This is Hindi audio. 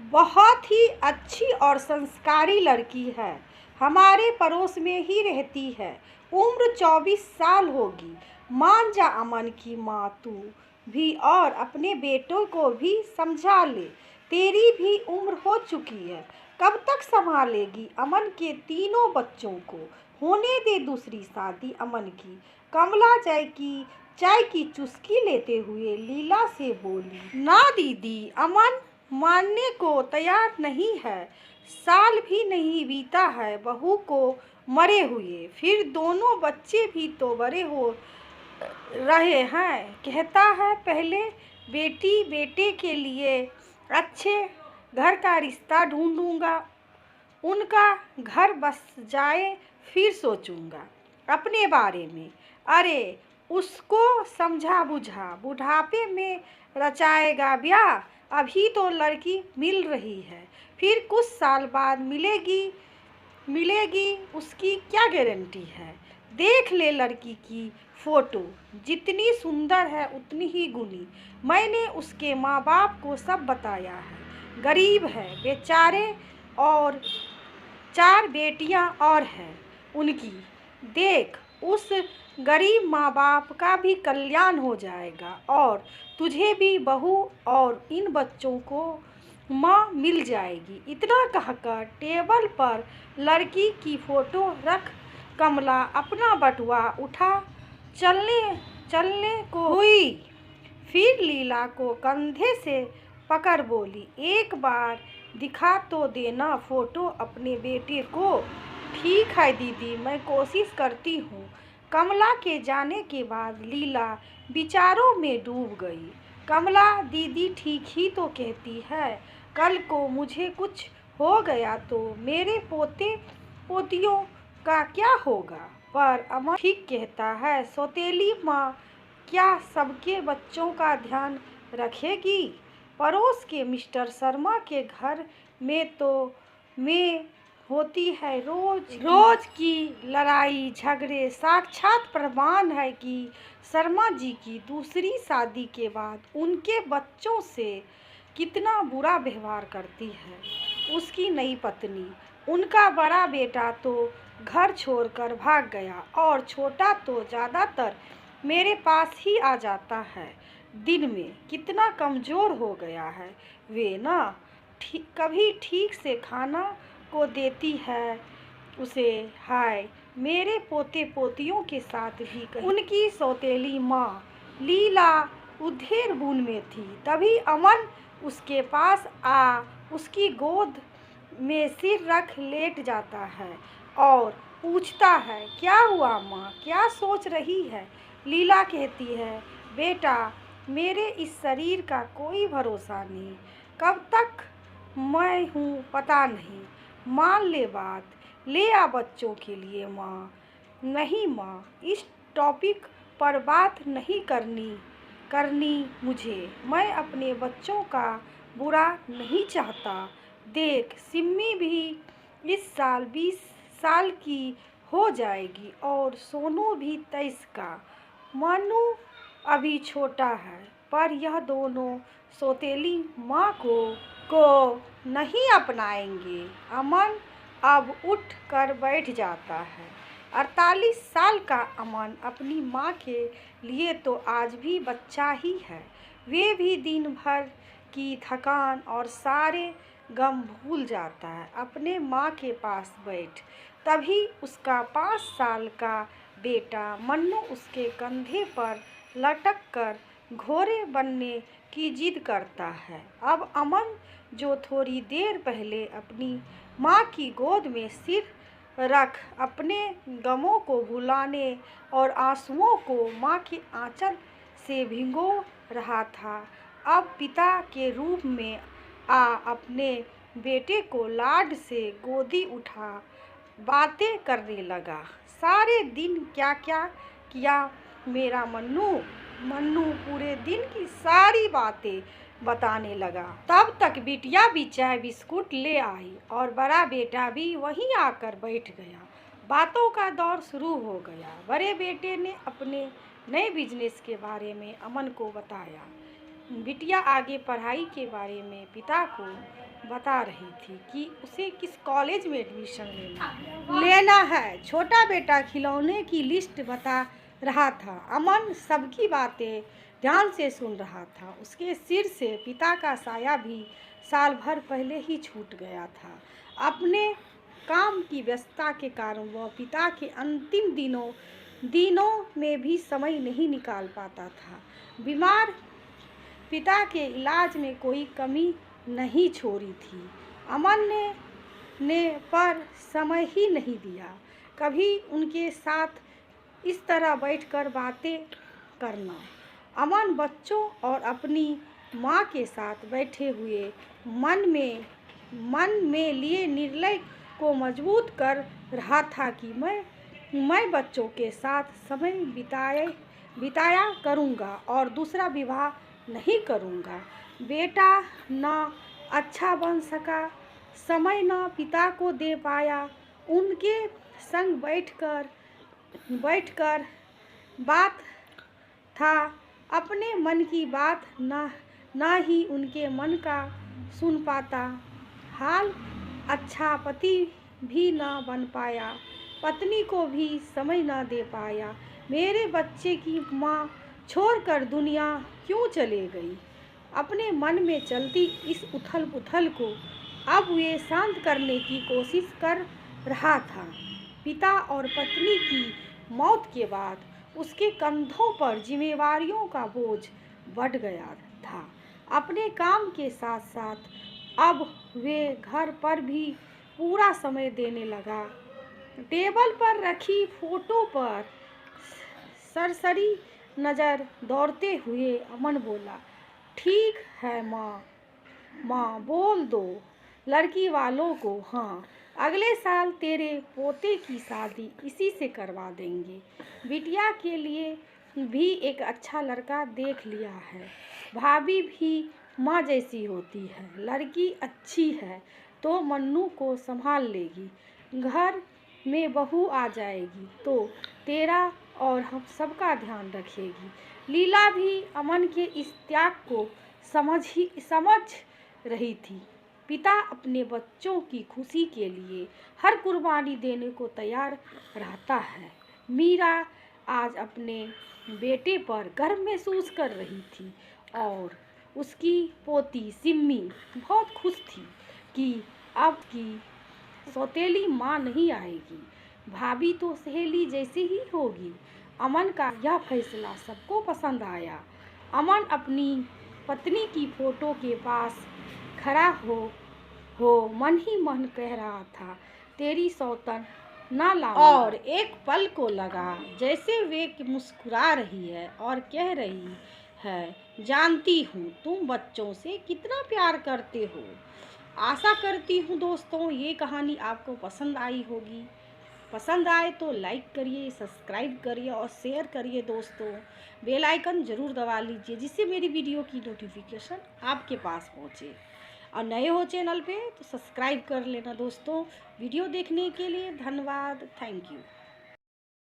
बहुत ही अच्छी और संस्कारी लड़की है। हमारे पड़ोस में ही रहती है। उम्र 24 साल होगी। मान जा अमन की माँ तू भी, और अपने बेटों को भी समझा ले। तेरी भी उम्र हो चुकी है। कब तक संभालेगी अमन के तीनों बच्चों को? होने दे दूसरी शादी अमन की। कमला चाय की चुस्की लेते हुए लीला से बोली। ना दीदी, अमन मानने को तैयार नहीं है। साल भी नहीं बीता है बहू को मरे हुए, फिर दोनों बच्चे भी तो बड़े हो रहे हैं। कहता है पहले बेटी बेटे के लिए अच्छे घर का रिश्ता ढूंढूंगा, उनका घर बस जाए फिर सोचूंगा अपने बारे में। अरे उसको समझा बुझा, बुढ़ापे में रचाएगा ब्याह। अभी तो लड़की मिल रही है, फिर कुछ साल बाद मिलेगी उसकी क्या गारंटी है। देख ले लड़की की फोटो, जितनी सुंदर है उतनी ही गुणी। मैंने उसके माँ बाप को सब बताया है। गरीब है बेचारे, और 4 बेटियां और हैं उनकी। देख उस गरीब माँ बाप का भी कल्याण हो जाएगा, और तुझे भी बहू और इन बच्चों को माँ मिल जाएगी। इतना कहकर टेबल पर लड़की की फोटो रख कमला अपना बटुआ उठा चलने चलने को हुई। फिर लीला को कंधे से पकड़ बोली, एक बार दिखा तो देना फोटो अपने बेटे को। ठीक है दीदी, मैं कोशिश करती हूँ। कमला के जाने के बाद लीला विचारों में डूब गई। कमला दीदी ठीक ही तो कहती है। कल को मुझे कुछ हो गया तो मेरे पोते पोतियों का क्या होगा? पर अमन ठीक कहता है, सौतेली माँ क्या सबके बच्चों का ध्यान रखेगी? पड़ोस के मिस्टर शर्मा के घर में होती है रोज की लड़ाई झगड़े। साक्षात प्रमाण है कि शर्मा जी की दूसरी शादी के बाद उनके बच्चों से कितना बुरा व्यवहार करती है उसकी नई पत्नी। उनका बड़ा बेटा तो घर छोड़कर भाग गया, और छोटा तो ज़्यादातर मेरे पास ही आ जाता है। दिन में कितना कमज़ोर हो गया है। वे ना कभी ठीक से खाना को देती है उसे। हाय, मेरे पोते पोतियों के साथ भी कहीं। उनकी सौतेली माँ लीला उधेड़ बुन में थी, तभी अमन उसके पास आ उसकी गोद में सिर रख लेट जाता है और पूछता है, क्या हुआ माँ, क्या सोच रही है? लीला कहती है, बेटा मेरे इस शरीर का कोई भरोसा नहीं, कब तक मैं हूँ पता नहीं। मान ले बात, ले आ बच्चों के लिए माँ। नहीं माँ, इस टॉपिक पर बात नहीं करनी मुझे। मैं अपने बच्चों का बुरा नहीं चाहता। देख सिम्मी भी इस साल 20 साल की हो जाएगी, और सोनू भी 23 का। मनु अभी छोटा है, पर यह दोनों सौतेली माँ को नहीं अपनाएंगे। अमन अब उठ कर बैठ जाता है। 48 साल का अमन अपनी माँ के लिए तो आज भी बच्चा ही है। वे भी दिन भर की थकान और सारे गम भूल जाता है अपने माँ के पास बैठ। तभी उसका 5 साल का बेटा मन्नू उसके कंधे पर लटक कर घोड़े बनने की जिद करता है। अब अमन, जो थोड़ी देर पहले अपनी माँ की गोद में सिर रख अपने गमों को भुलाने और आंसुओं को माँ के आंचल से भिगो रहा था, अब पिता के रूप में आ अपने बेटे को लाड से गोदी उठा बातें करने लगा। सारे दिन क्या क्या किया मेरा मन्नू पूरे दिन की सारी बातें बताने लगा। तब तक बिटिया भी चाय बिस्कुट ले आई, और बड़ा बेटा भी वहीं आकर बैठ गया। बातों का दौर शुरू हो गया। बड़े बेटे ने अपने नए बिजनेस के बारे में अमन को बताया। बिटिया आगे पढ़ाई के बारे में पिता को बता रही थी कि उसे किस कॉलेज में एडमिशन लेना है। छोटा बेटा खिलौने की लिस्ट बता रहा था। अमन सबकी बातें ध्यान से सुन रहा था। उसके सिर से पिता का साया भी साल भर पहले ही छूट गया था। अपने काम की व्यस्तता के कारण वह पिता के अंतिम दिनों में भी समय नहीं निकाल पाता था। बीमार पिता के इलाज में कोई कमी नहीं छोड़ी थी। अमन ने पर समय ही नहीं दिया। कभी उनके साथ इस तरह बैठकर बातें करना। अमन बच्चों और अपनी माँ के साथ बैठे हुए मन में लिए निर्णय को मजबूत कर रहा था कि मैं बच्चों के साथ समय बिताया करूँगा और दूसरा विवाह नहीं करूँगा। बेटा ना अच्छा बन सका, समय ना पिता को दे पाया। उनके संग बैठकर बात था अपने मन की बात ना ही उनके मन का सुन पाता। हाल अच्छा पति भी ना बन पाया, पत्नी को भी समय ना दे पाया। मेरे बच्चे की माँ छोड़कर दुनिया क्यों चले गई? अपने मन में चलती इस उथल पुथल को अब वे शांत करने की कोशिश कर रहा था। पिता और पत्नी की मौत के बाद उसके कंधों पर जिम्मेवारियों का बोझ बढ़ गया था। अपने काम के साथ साथ अब वे घर पर भी पूरा समय देने लगा। टेबल पर रखी फोटो पर सरसरी नज़र दौड़ते हुए अमन बोला, ठीक है माँ बोल दो लड़की वालों को। हाँ, अगले साल तेरे पोते की शादी इसी से करवा देंगे। बिटिया के लिए भी एक अच्छा लड़का देख लिया है। भाभी भी माँ जैसी होती है। लड़की अच्छी है तो मन्नू को संभाल लेगी। घर में बहू आ जाएगी तो तेरा और हम सबका ध्यान रखेगी। लीला भी अमन के इस त्याग को समझ रही थी। पिता अपने बच्चों की खुशी के लिए हर कुर्बानी देने को तैयार रहता है। मीरा आज अपने बेटे पर गर्व महसूस कर रही थी और उसकी पोती सिम्मी बहुत खुश थी कि अब की सौतेली माँ नहीं आएगी, भाभी तो सहेली जैसी ही होगी। अमन का यह फैसला सबको पसंद आया। अमन अपनी पत्नी की फोटो के पास खड़ा हो मन ही मन कह रहा था, तेरी सौतन ना लाऊंगा। और एक पल को लगा जैसे वे मुस्कुरा रही है और कह रही है, जानती हूँ तुम बच्चों से कितना प्यार करते हो। आशा करती हूँ दोस्तों ये कहानी आपको पसंद आई होगी। पसंद आए तो लाइक करिए, सब्सक्राइब करिए और शेयर करिए दोस्तों। बेल आइकन ज़रूर दबा लीजिए जिससे मेरी वीडियो की नोटिफिकेशन आपके पास पहुँचे। और नए हो चैनल पे तो सब्सक्राइब कर लेना दोस्तों। वीडियो देखने के लिए धन्यवाद। Thank you.